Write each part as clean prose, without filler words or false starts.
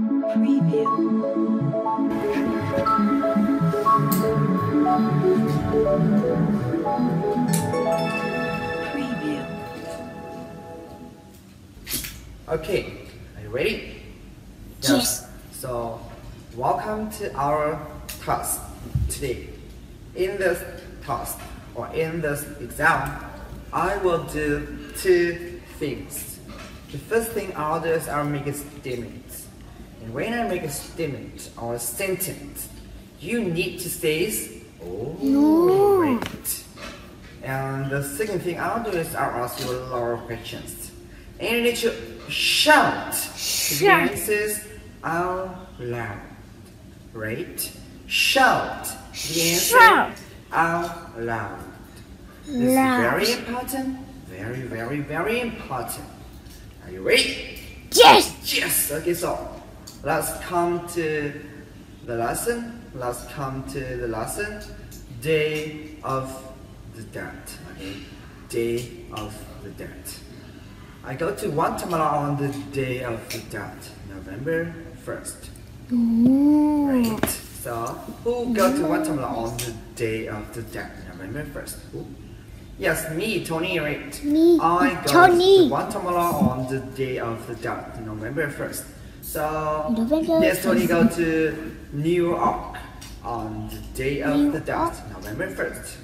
Preview. Preview. Okay, are you ready? Yes. So, welcome to our task today. In this task or in this exam, I will do two things. The first thing I'll do is I'll make a statement. And when I make a statement or a sentence, you need to say, oh, No. great. And the second thing I'll do is I'll ask you a lot of questions. And you need to shout the answers out loud. Right? Shout the answer out loud. This is very important. Very, very, very important. Are you ready? Yes. Yes. Okay, so let's come to the lesson. Let's come to the lesson. Day of the dead. Okay. Day of the dead. I go to Guatemala on the day of the dead, November 1st. Right. So who go to Guatemala on the day of the dead, November 1st? Who? Yes, me, Tony, right? Me, I go Tony. to Guatemala on the day of the dead, November 1st. So, November yes, Tony 1st. go to New York on the day of New the dead, York? November 1st.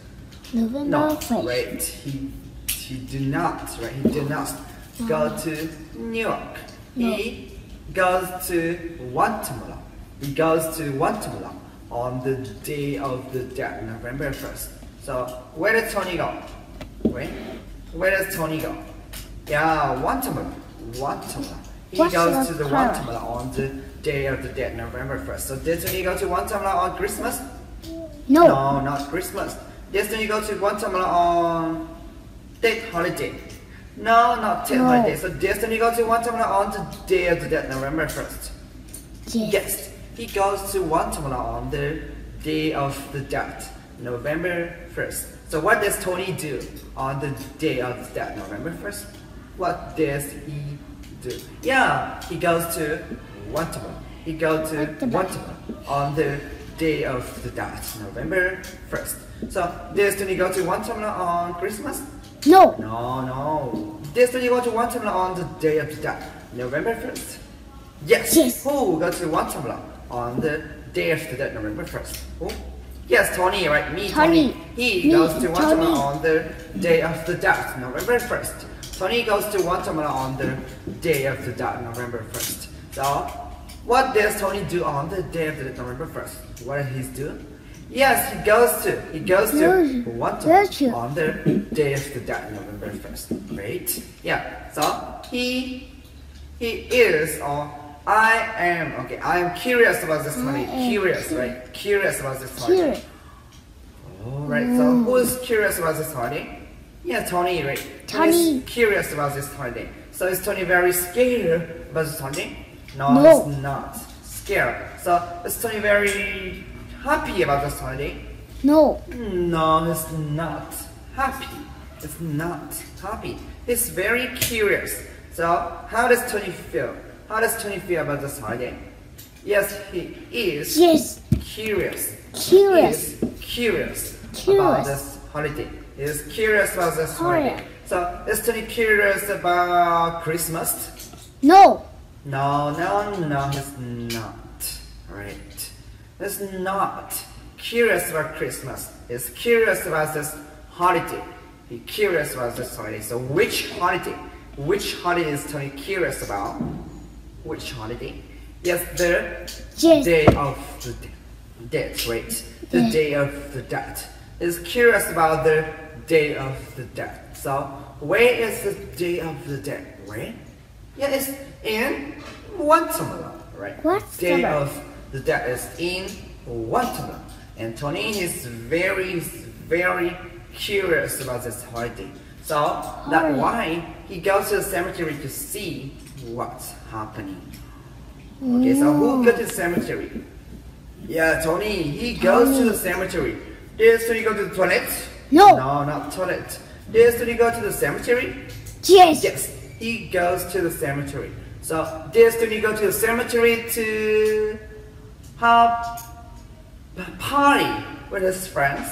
November No, 1st. wait, he did not, right? He did not go to New York. He goes to Guatemala. He goes to Guatemala on the day of the dead, November 1st. So, where did Tony go? Where does Tony go? Yeah, Guatemala. Guatemala. He goes to the Guatemala on the day of the dead, November 1st. So, did Tony go to Guatemala on Christmas? No. No, not Christmas. Did Tony go to Guatemala on Tet holiday? No, not Tet holiday. So, did Tony go to Guatemala on the day of the dead, November 1st? Yes. Yes, he goes to Guatemala on the day of the dead, November 1st. So what does Tony do on the day of the dead, November 1st? What does he do? Yeah, he goes to Guatemala. He goes to Guatemala on the day of the dead, November 1st. So does Tony go to Guatemala on Christmas? No. No. Does Tony go to Guatemala on the day of the dead, November 1st? Yes. Yes. Who goes to Guatemala on the day of the dead, November 1st? Who? Yes, Tony, right? Me, Tony. He goes to Guatemala on the day of the dead, November 1st. Tony goes to Guatemala on the day of the dead, November 1st. So, what does Tony do on the day of the dead, November 1st? What does he do? Yes, he goes to Guatemala on the day of the dead, November 1st. Right? Yeah. So he is, or I am, okay, I am curious about this holiday. Curious, right? Curious about this holiday. Alright, so who is curious about this holiday? Yeah, Tony, right? Tony. Is curious about this holiday. So is Tony very scared about this holiday? No, he's not scared. So is Tony very happy about this holiday? No. No, he's not happy. He's not happy. He's very curious. So how does Tony feel? How does Tony feel about this holiday? Yes, he is curious. Curious. He is curious about this holiday. He is curious about this holiday. So, is Tony curious about Christmas? No. No, he's not. Right. He's not curious about Christmas. He's curious about this holiday. He's curious about this holiday. So, which holiday? Which holiday is Tony curious about? Which holiday? Yes, the day of the dead, right? The day of the dead. Is curious about the day of the dead. So, where is the day of the dead? Where? Yeah, it's in Guatemala, right? Day of the dead is in Guatemala. And Tony is very, very curious about this holiday. So, that's why he goes to the cemetery to see what's happening. Okay, so who goes to the cemetery? Yeah, Tony, he goes to the cemetery. Does Tony go to the toilet? No. No, not toilet. Does Tony go to the cemetery? Yes. Yes, he goes to the cemetery. So did Tony go to the cemetery to have a party with his friends?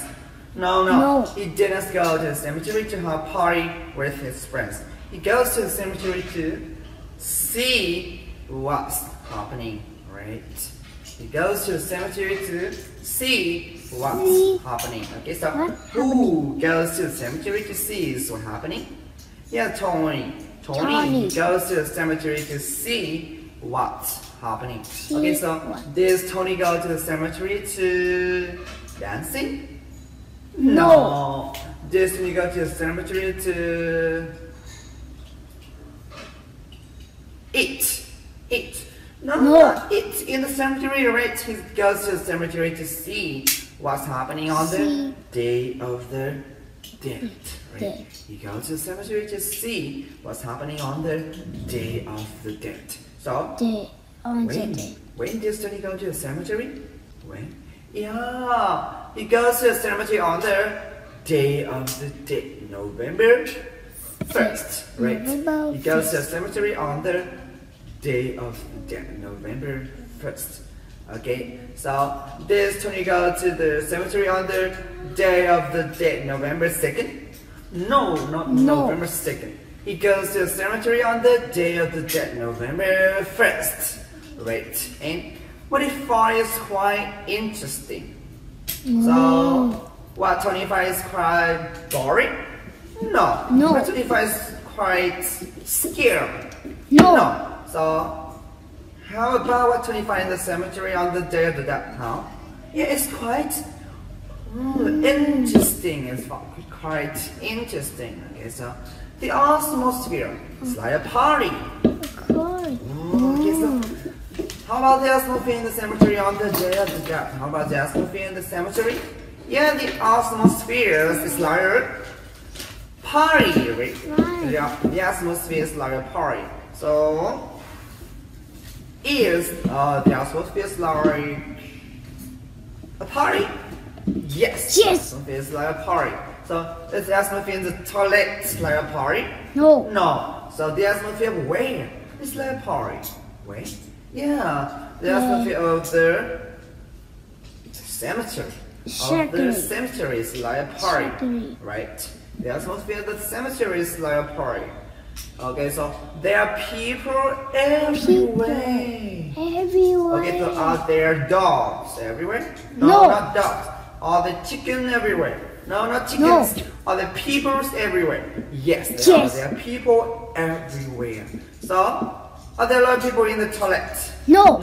No. He didn't go to the cemetery to have a party with his friends. He goes to the cemetery to see what's happening, right? He goes to the cemetery to see what's happening. Okay, so who goes to the cemetery to see what's happening? Yeah, Tony. Tony goes to the cemetery to see what's happening. Okay, so does Tony go to the cemetery to dancing? No. Does Tony go to the cemetery to eat? No, not eat in the cemetery, right? He goes to the cemetery to see what's happening on the Day of the Dead, right? He goes to the cemetery to see what's happening on the Day of the Dead. So, when does Tony go to the cemetery? When? Yeah, he goes to the cemetery on the Day of the Dead, November 1st, right? He goes to the cemetery on the Day of the Dead, November 1st. Okay, so does Tony go to the cemetery on the Day of the Dead, November 2nd? No, not November 2nd. He goes to the cemetery on the Day of the Dead, November 1st. Right, and what he finds is quite interesting. So, what Tony finds quite boring? No. What Tony finds quite scary? No. So, how about what Tony finds in the cemetery on the Day of the Dead? Huh? Yeah, it's quite interesting. It's quite interesting. Okay, so the atmosphere is like a party. Okay, so how about the atmosphere in the cemetery on the Day of the Dead? How about the atmosphere in the cemetery? Yeah, the atmosphere is like a party, right? The atmosphere is like a party. So, is the atmosphere is like a party? Yes. The atmosphere is like a party. So, is the atmosphere in the toilet like a party? No. So, the atmosphere where? It's like a party. Where? Yeah, the atmosphere of the cemetery. The cemetery is like a party, right? The atmosphere of the cemetery is like a party. Okay, so there are people everywhere. Okay, so are there dogs everywhere? No, not dogs. Are there chickens everywhere? No, not chickens. Are there people everywhere? Yes, there are people everywhere. So, are there a lot of people in the toilet? No.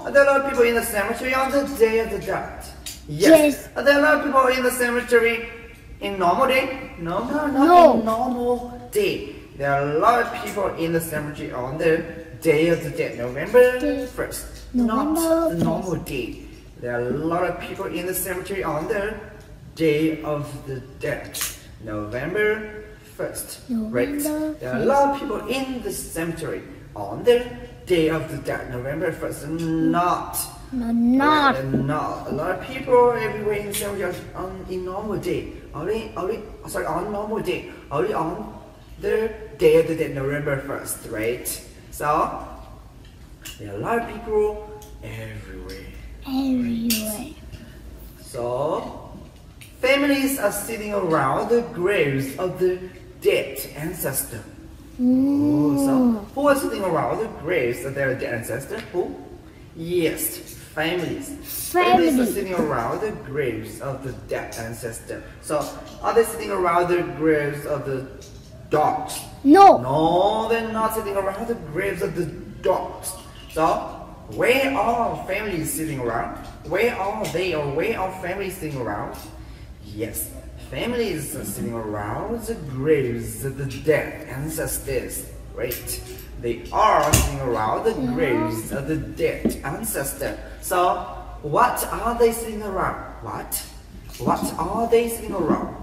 Are there a lot of people in the cemetery on the Day of the Dead? Yes. Are there a lot of people in the cemetery in normal day? No, not in normal day. There are a lot of people in the cemetery on the Day of the Dead, November 1st. Not the normal day. There are a lot of people in the cemetery on the Day of the Dead, November 1st. Right. There are a lot of people in the cemetery on the Day of the Dead, November 1st. Not a lot of people everywhere in the cemetery in normal day. Only on normal day. Only on the Day of the Dead, November 1st, right? So there are a lot of people everywhere. Right? So families are sitting around the graves of the dead ancestor. So who are sitting around the graves of their dead ancestor? Who? Yes, families. Families are sitting around the graves of the dead ancestor. So are they sitting around the graves of the dogs? No, they're not sitting around the graves of the dogs. So where are families sitting around? Where are they, or where are families sitting around? Yes, families are sitting around the graves of the dead ancestors, right? They are sitting around the graves of the dead ancestor. So, what are they sitting around? What are they sitting around?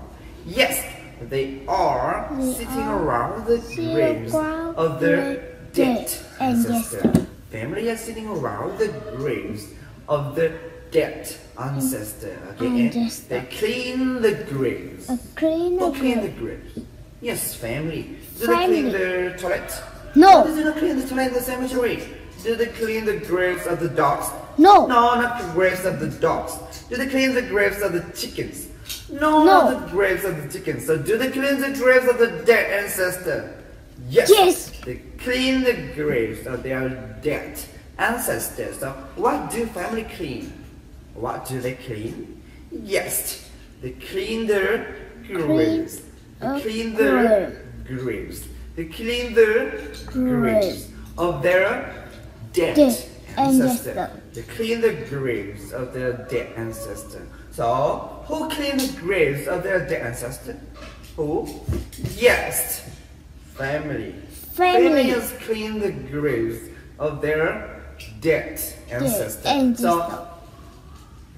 Yes, they are sitting around the graves of the dead ancestor. Family are sitting around the graves of the dead ancestor. Okay, and they clean the graves. Who clean the graves? Yes, family. Do they clean the toilet? No. Do they clean the toilet in the cemetery? Do they clean the graves of the dogs? No. No, not the graves of the dogs. Do they clean the graves of the chickens? No, No. not the graves of the chickens. So do they clean the graves of the dead ancestor? Yes. Yes. They clean the graves of their dead ancestors. So what do family clean? What do they clean? Yes, they clean their graves. They clean their graves. They clean their graves of their dead ancestor. They clean the graves of their dead ancestor. So, who cleaned the graves of their dead ancestor? Who? Yes, family. Families clean the graves of their dead ancestor. So,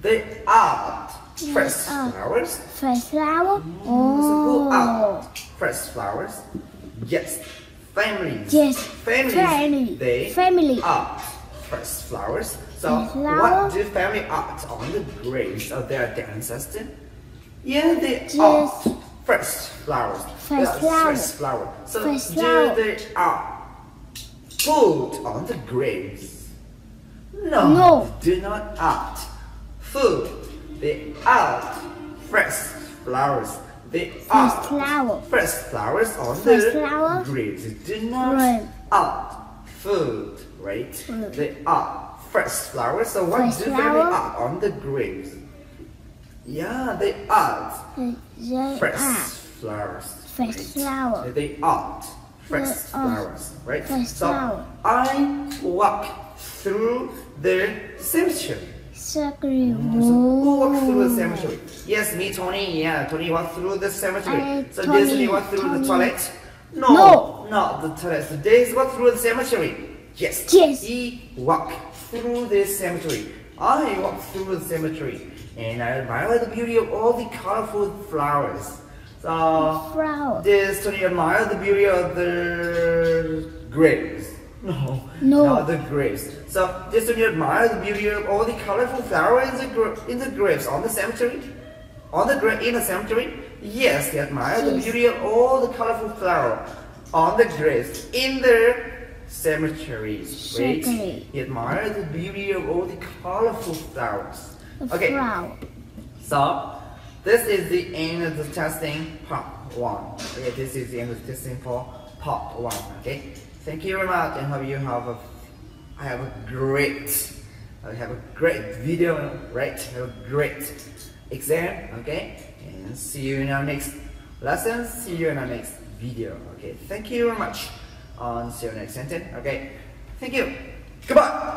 they are fresh flowers. Fresh flower? So who are fresh flowers? Yes, families. Yes, families. They family are fresh flowers. So what do family art on the graves of their dead ancestors? Yeah, they are fresh flowers. Fresh flower. So do they are food on the graves? No, do not art food. They are fresh flowers. They are fresh flowers on the graves. They do not are food, right? They are fresh flowers. So what do family are on the graves? Yeah, they are fresh flowers. Fresh flower. They are fresh flowers, right? So I walk through the cemetery. Who walked through the cemetery? Yes, me, Tony. Yeah, Tony walked through the cemetery. So Daisy walked through the toilet? No, not the toilet. So Daisy walked through the cemetery. Yes. He walked through the cemetery. I walked through the cemetery, and I admire the beauty of all the colorful flowers. So does Tony admire the beauty of the graves? No, not the graves. So, just to admire the beauty of all the colorful flowers in the graves on the cemetery, in the cemetery. Yes, they admire the beauty of all the colorful flowers on the graves in the cemeteries. Right? He admired the beauty of all the colorful flowers. Okay. So, this is the end of the testing part 1. Okay, this is the end of the testing for part 1. Okay. Thank you very much, and hope you have a great video, right? Have a great exam, okay? And see you in our next lesson. See you in our next video, okay? Thank you very much. See you next sentence, okay? Thank you. Goodbye.